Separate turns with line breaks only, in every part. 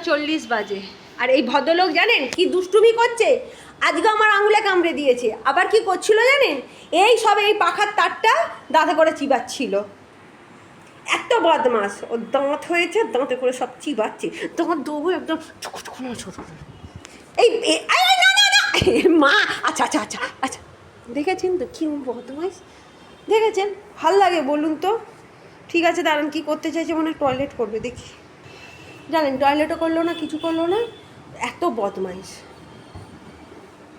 40 বাজে আর এই ভদ্রলোক জানেন কি দুষ্টুমি করছে। আজকে আমার আঙুলে কামড়ে দিয়েছে। আবার কি করছিল জানেন, এই সব এই পাখার তারটা দাঁতে করে চিবাচ্ছিল। এত বদমাস, ওর দাঁত হয়েছে, দাঁতে করে সব চিবাচ্ছে। তখন দেবো একদম ছোট এই না না না মা। আচ্ছা আচ্ছা আচ্ছা আচ্ছা, দেখেছেন তো কি বদমাস, দেখেছেন? ভাল লাগে বলুন তো? ঠিক আছে দাঁড়ান, কি করতে চাইছে, মনে হয় টয়লেট করবে, দেখি। জানেন টয়লেটও করলো না, কিছু করলো না, এত বদমাইশ।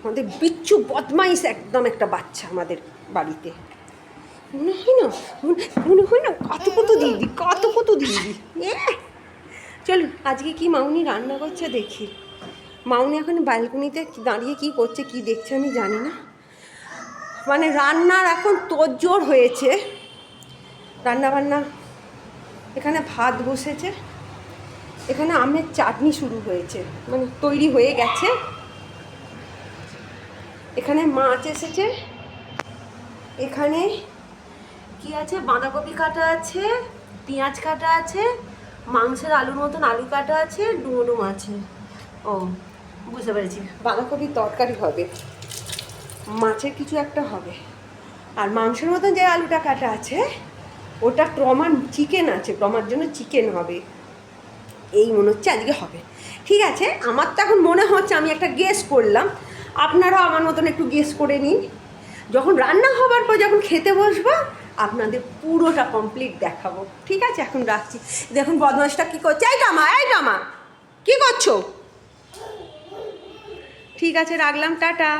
আমাদের বিচ্ছু বদমাইশ একদম একটা বাচ্চা আমাদের বাড়িতে। মনে হয় না কত দিদি, কত দিদি। চলুন আজকে কি মাউনি রান্না করছে দেখি। মাউনি এখন ব্যালকনিতে দাঁড়িয়ে কি করছে, কি দেখছে আমি জানি না। মানে রান্নার এখন তোড়জোড় হয়েছে, রান্নাবান্না। এখানে ভাত বসেছে, এখানে আমের চাটনি শুরু হয়েছে, মানে তৈরি হয়ে গেছে। এখানে মাছ এসেছে, এখানে কি আছে, বাঁধাকপি কাটা আছে, পেঁয়াজ কাটা আছে, মাংসের আলুর মতন আলু কাটা আছে, ডুমো আছে। ও বুঝতে পেরেছি, বাঁধাকপির তরকারি হবে, মাছের কিছু একটা হবে। আর মাংসের মতন যে আলুটা কাটা আছে ওটা ট্রমার চিকেন আছে, ট্রমার জন্য চিকেন হবে, এই মনে হচ্ছে আজকে হবে। ঠিক আছে, আমার তো এখন মনে হচ্ছে, আমি একটা গেস করলাম, আপনারাও আমার মতন একটু গেস করে নিন। যখন রান্না হবার পর যখন খেতে বসবো আপনাদের পুরোটা কমপ্লিট দেখাবো। ঠিক আছে, এখন রাখছি। দেখুন বদমাসটা কী করছে। এই কামা কী করছো? ঠিক আছে রাখলাম, টাটা।